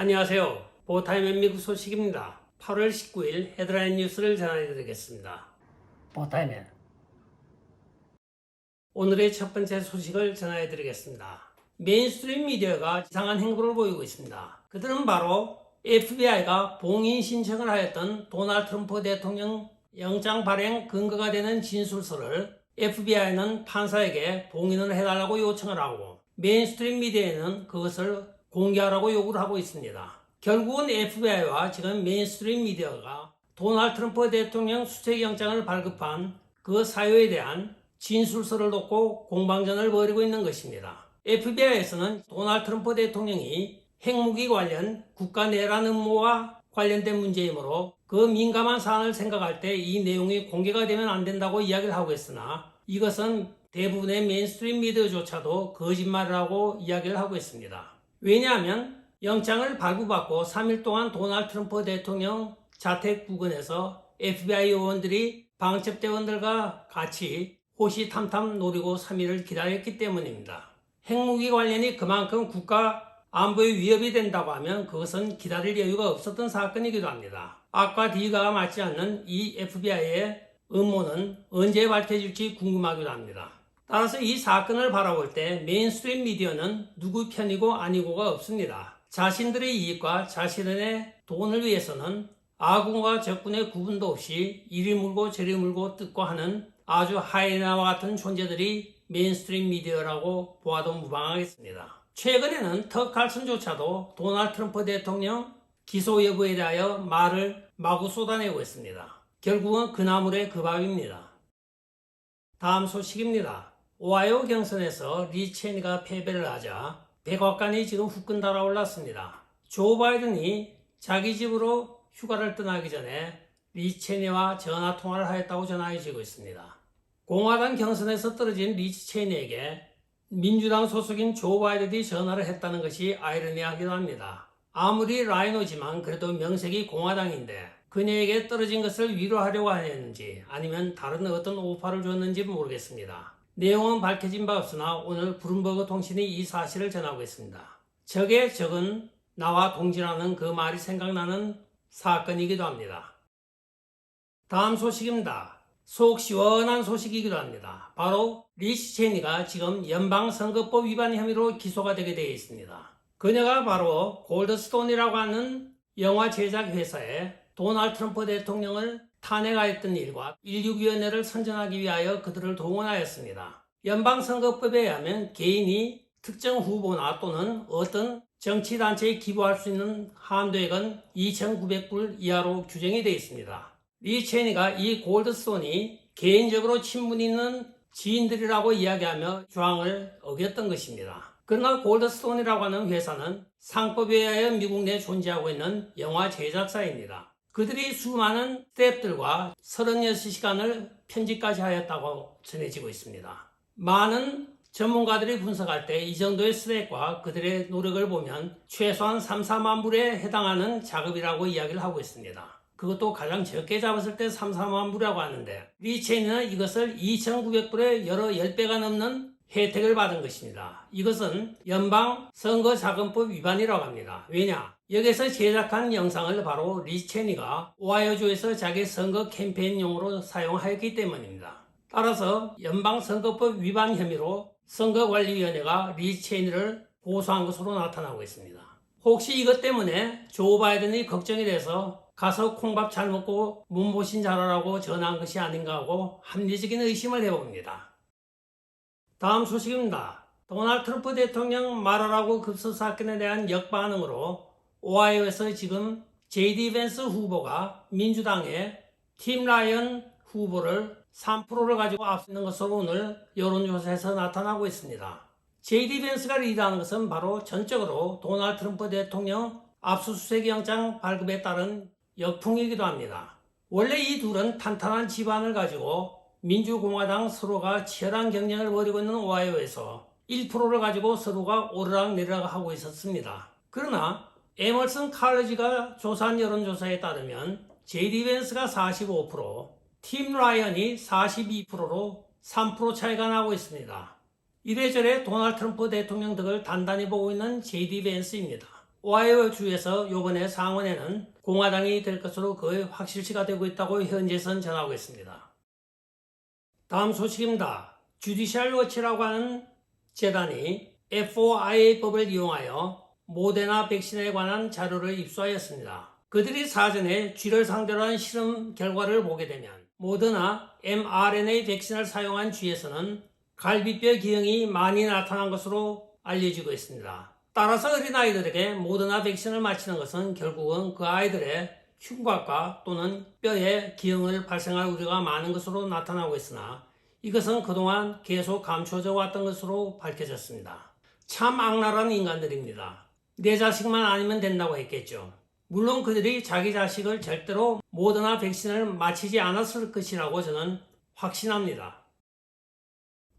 안녕하세요. 보타임의 미국 소식입니다. 8월 19일 헤드라인 뉴스를 전해드리겠습니다. 보타임의 오늘의 첫 번째 소식을 전해드리겠습니다. 메인스트림 미디어가 이상한 행보를 보이고 있습니다. 그들은 바로 FBI가 봉인 신청을 하였던 도널드 트럼프 대통령 영장 발행 근거가 되는 진술서를 FBI는 판사에게 봉인을 해달라고 요청을 하고 메인스트림 미디어에는 그것을 공개하라고 요구를 하고 있습니다. 결국은 FBI와 지금 메인스트림 미디어가 도널드 트럼프 대통령 수색영장을 발급한 그 사유에 대한 진술서를 놓고 공방전을 벌이고 있는 것입니다. FBI에서는 도널드 트럼프 대통령이 핵무기 관련 국가 내란 음모와 관련된 문제이므로 그 민감한 사안을 생각할 때 이 내용이 공개가 되면 안 된다고 이야기를 하고 있으나 이것은 대부분의 메인스트림 미디어조차도 거짓말이라고 이야기를 하고 있습니다. 왜냐하면 영장을 발부받고 3일 동안 도널드 트럼프 대통령 자택 부근에서 FBI 요원들이 방첩대원들과 같이 호시탐탐 노리고 3일을 기다렸기 때문입니다. 핵무기 관련이 그만큼 국가 안보에 위협이 된다고 하면 그것은 기다릴 여유가 없었던 사건이기도 합니다. A과 D가 맞지 않는 이 FBI의 음모는 언제 밝혀질지 궁금하기도 합니다. 따라서 이 사건을 바라볼 때 메인스트림 미디어는 누구 편이고 아니고가 없습니다. 자신들의 이익과 자신의 돈을 위해서는 아군과 적군의 구분도 없이 이리 물고 저리 물고 뜯고 하는 아주 하이에나와 같은 존재들이 메인스트림 미디어라고 보아도 무방하겠습니다. 최근에는 터 칼슨조차도 도널드 트럼프 대통령 기소 여부에 대하여 말을 마구 쏟아내고 있습니다. 결국은 그 나물의 그 밥입니다. 다음 소식입니다. 오하이오 경선에서 리 체니가 패배를 하자 백악관이 지금 후끈 달아올랐습니다. 조 바이든이 자기 집으로 휴가를 떠나기 전에 리 체니와 전화 통화를 하였다고 전해지고 있습니다. 공화당 경선에서 떨어진 리 체니에게 민주당 소속인 조 바이든이 전화를 했다는 것이 아이러니하기도 합니다. 아무리 라이노지만 그래도 명색이 공화당인데 그녀에게 떨어진 것을 위로하려고 하였는지 아니면 다른 어떤 오파를 줬는지 모르겠습니다. 내용은 밝혀진 바 없으나 오늘 블룸버그 통신이 이 사실을 전하고 있습니다. 적의 적은 나와 동질하는 그 말이 생각나는 사건이기도 합니다. 다음 소식입니다. 속 시원한 소식이기도 합니다. 바로 리시 체니가 지금 연방선거법 위반 혐의로 기소가 되게 되어 있습니다. 그녀가 바로 골드스톤이라고 하는 영화 제작 회사에 도널드 트럼프 대통령을 탄핵하였던 일과 16위원회를 선정하기 위하여 그들을 동원하였습니다. 연방선거법에 의하면 개인이 특정 후보나 또는 어떤 정치단체에 기부할 수 있는 한도액은 2,900불 이하로 규정이 되어 있습니다. 리 체니가 이 골드스톤이 개인적으로 친분 있는 지인들이라고 이야기하며 조항을 어겼던 것입니다. 그러나 골드스톤이라고 하는 회사는 상법에 의하여 미국 내에 존재하고 있는 영화 제작사입니다. 그들이 수많은 스태프들과 36시간을 편집까지 하였다고 전해지고 있습니다. 많은 전문가들이 분석할 때 이 정도의 스텝과 그들의 노력을 보면 최소한 3, 4만 불에 해당하는 작업이라고 이야기를 하고 있습니다. 그것도 가장 적게 잡았을 때 3, 4만 불이라고 하는데 리 체니는 이것을 2,900불에 여러 10배가 넘는 혜택을 받은 것입니다. 이것은 연방선거자금법 위반이라고 합니다. 왜냐? 여기서 제작한 영상을 바로 리 체니가 오하이오주에서 자기 선거 캠페인용으로 사용하였기 때문입니다. 따라서 연방선거법 위반 혐의로 선거관리위원회가 리 체니를 고소한 것으로 나타나고 있습니다. 혹시 이것 때문에 조 바이든이 걱정이 돼서 가서 콩밥 잘 먹고 몸보신 잘하라고 전화한 것이 아닌가 하고 합리적인 의심을 해봅니다. 다음 소식입니다. 도널드 트럼프 대통령 말하라고 급서 사건에 대한 역반응으로 오하이오에서 지금 JD 벤스 후보가 민주당의 팀 라이언 후보를 3%를 가지고 앞서는 것으로 오늘 여론조사에서 나타나고 있습니다. JD 벤스가 리드하는 것은 바로 전적으로 도널드 트럼프 대통령 압수수색 영장 발급에 따른 역풍이기도 합니다. 원래 이 둘은 탄탄한 집안을 가지고 민주공화당 서로가 치열한 경쟁을 벌이고 있는 오하이오에서 1%를 가지고 서로가 오르락내리락 하고 있었습니다. 그러나 에머슨 칼리지가 조사한 여론조사에 따르면 JD 벤스가 45%, 팀 라이언이 42%로 3% 차이가 나고 있습니다. 이래저래 도널드 트럼프 대통령 덕을 단단히 보고 있는 JD 벤스입니다. 오하이오 주에서 요번에 상원에는 공화당이 될 것으로 거의 확실시가 되고 있다고 현지에선 전하고 있습니다. 다음 소식입니다. 주디셜 워치라고 하는 재단이 F4IA법을 이용하여 모데나 백신에 관한 자료를 입수하였습니다. 그들이 사전에 쥐를 상대로 한 실험 결과를 보게 되면 모더나 mRNA 백신을 사용한 쥐에서는 갈비뼈 기형이 많이 나타난 것으로 알려지고 있습니다. 따라서 어린아이들에게 모더나 백신을 맞히는 것은 결국은 그 아이들의 흉곽과 또는 뼈에 기형을 발생할 우려가 많은 것으로 나타나고 있으나 이것은 그동안 계속 감춰져 왔던 것으로 밝혀졌습니다. 참 악랄한 인간들입니다. 내 자식만 아니면 된다고 했겠죠. 물론 그들이 자기 자식을 절대로 모더나 백신을 맞히지 않았을 것이라고 저는 확신합니다.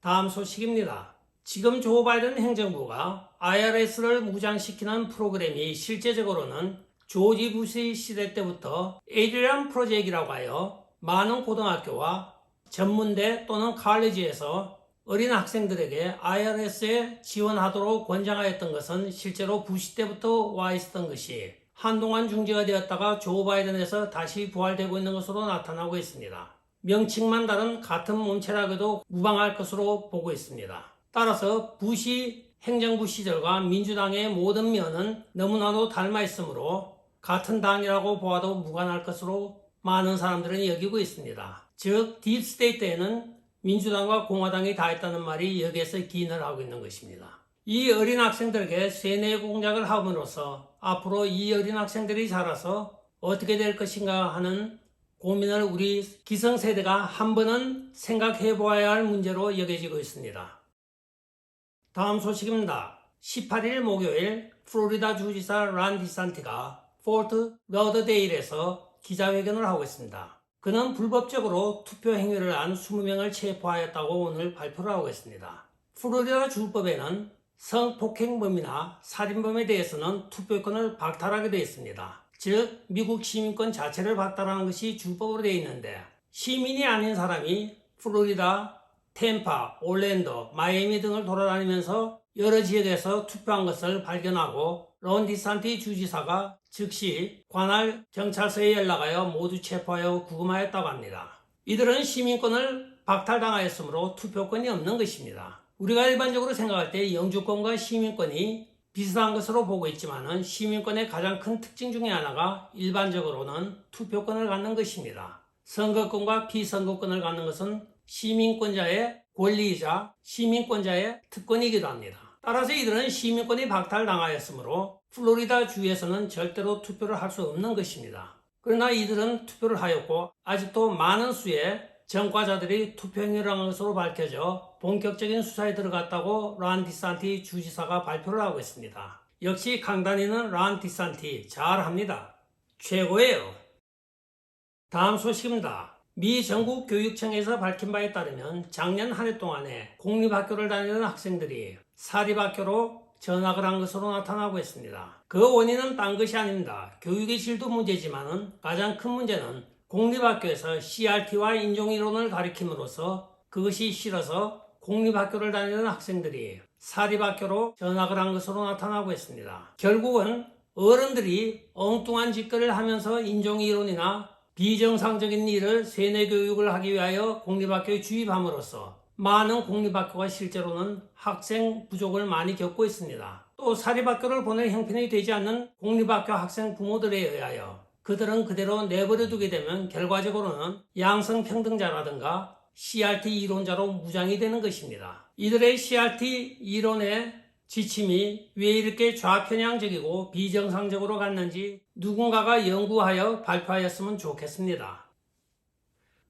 다음 소식입니다. 지금 조 바이든 행정부가 IRS를 무장시키는 프로그램이 실제적으로는 조지 부시 시대 때부터 에이드리안 프로젝트라고 하여 많은 고등학교와 전문대 또는 칼리지에서 어린 학생들에게 IRS에 지원하도록 권장하였던 것은 실제로 부시 때부터 와 있었던 것이 한동안 중지가 되었다가 조 바이든에서 다시 부활되고 있는 것으로 나타나고 있습니다. 명칭만 다른 같은 몸체라고도 무방할 것으로 보고 있습니다. 따라서 부시 행정부 시절과 민주당의 모든 면은 너무나도 닮아 있으므로 같은 당이라고 보아도 무관할 것으로 많은 사람들은 여기고 있습니다. 즉 딥스테이트에는 민주당과 공화당이 다 있다는 말이 여기에서 기인을 하고 있는 것입니다. 이 어린 학생들에게 세뇌 공작을 함으로써 앞으로 이 어린 학생들이 자라서 어떻게 될 것인가 하는 고민을 우리 기성세대가 한 번은 생각해 보아야 할 문제로 여겨지고 있습니다. 다음 소식입니다. 18일 목요일 플로리다 주지사 란 디산티가 포트 러더데일에서 기자회견을 하고 있습니다. 그는 불법적으로 투표 행위를 한 20명을 체포하였다고 오늘 발표를 하고 있습니다. 플로리다 주법에는 성폭행범이나 살인범에 대해서는 투표권을 박탈하게 되어 있습니다. 즉 미국 시민권 자체를 박탈하는 것이 주법으로 되어 있는데 시민이 아닌 사람이 플로리다, 템파, 올랜도, 마이애미 등을 돌아다니면서 여러 지역에서 투표한 것을 발견하고 론 디산티 주지사가 즉시 관할 경찰서에 연락하여 모두 체포하여 구금하였다고 합니다. 이들은 시민권을 박탈당하였으므로 투표권이 없는 것입니다. 우리가 일반적으로 생각할 때 영주권과 시민권이 비슷한 것으로 보고 있지만 시민권의 가장 큰 특징 중에 하나가 일반적으로는 투표권을 갖는 것입니다. 선거권과 비선거권을 갖는 것은 시민권자의 권리이자 시민권자의 특권이기도 합니다. 따라서 이들은 시민권이 박탈당하였으므로 플로리다 주에서는 절대로 투표를 할 수 없는 것입니다. 그러나 이들은 투표를 하였고 아직도 많은 수의 전과자들이 투표행위를 한 것으로 밝혀져 본격적인 수사에 들어갔다고 란 디산티 주지사가 발표를 하고 있습니다. 역시 강단위는 란 디산티 잘합니다. 최고예요. 다음 소식입니다. 미 전국 교육청에서 밝힌 바에 따르면 작년 한 해 동안에 공립학교를 다니는 학생들이 사립학교로 전학을 한 것으로 나타나고 있습니다. 그 원인은 딴 것이 아닙니다. 교육의 질도 문제지만 가장 큰 문제는 공립학교에서 CRT와 인종이론을 가르침으로써 그것이 싫어서 공립학교를 다니는 학생들이 사립학교로 전학을 한 것으로 나타나고 있습니다. 결국은 어른들이 엉뚱한 짓거리를 하면서 인종이론이나 비정상적인 일을 세뇌교육을 하기 위하여 공립학교에 주입함으로써 많은 공립학교가 실제로는 학생 부족을 많이 겪고 있습니다. 또 사립학교를 보낼 형편이 되지 않는 공립학교 학생 부모들에 의하여 그들은 그대로 내버려 두게 되면 결과적으로는 양성평등자라든가 CRT 이론자로 무장이 되는 것입니다. 이들의 CRT 이론의 지침이 왜 이렇게 좌편향적이고 비정상적으로 갔는지 누군가가 연구하여 발표하였으면 좋겠습니다.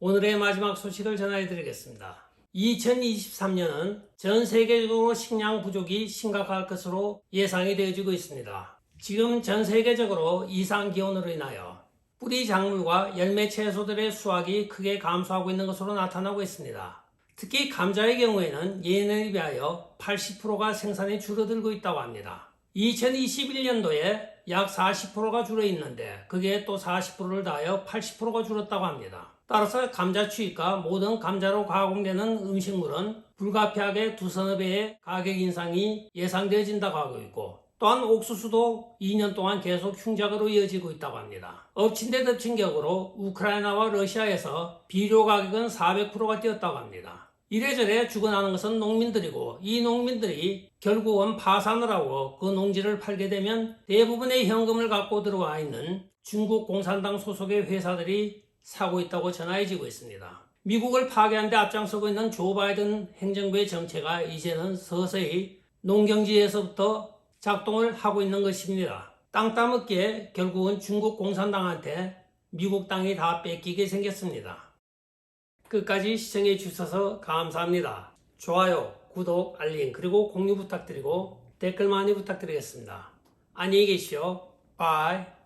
오늘의 마지막 소식을 전해드리겠습니다. 2023년은 전 세계적으로 식량 부족이 심각할 것으로 예상이 되어지고 있습니다. 지금 전 세계적으로 이상기온으로 인하여 뿌리 작물과 열매 채소들의 수확이 크게 감소하고 있는 것으로 나타나고 있습니다. 특히 감자의 경우에는 예년에 비하여 80%가 생산이 줄어들고 있다고 합니다. 2021년도에 약 40%가 줄어 있는데 그게 또 40%를 더하여 80%가 줄었다고 합니다. 따라서 감자 추입과 모든 감자로 가공되는 음식물은 불가피하게 두서너 배의 가격 인상이 예상되어진다고 하고 있고 또한 옥수수도 2년 동안 계속 흉작으로 이어지고 있다고 합니다. 엎친 데 덮친 격으로 우크라이나와 러시아에서 비료 가격은 400%가 뛰었다고 합니다. 이래저래 죽어나는 것은 농민들이고 이 농민들이 결국은 파산을 하고 그 농지를 팔게 되면 대부분의 현금을 갖고 들어와 있는 중국 공산당 소속의 회사들이 사고 있다고 전해지고 있습니다. 미국을 파괴하는 데 앞장서고 있는 조 바이든 행정부의 정체가 이제는 서서히 농경지에서부터 작동을 하고 있는 것입니다. 땅 따먹기에 결국은 중국 공산당한테 미국 땅이 다 뺏기게 생겼습니다. 끝까지 시청해 주셔서 감사합니다. 좋아요, 구독, 알림, 그리고 공유 부탁드리고 댓글 많이 부탁드리겠습니다. 안녕히 계십시오. 바이.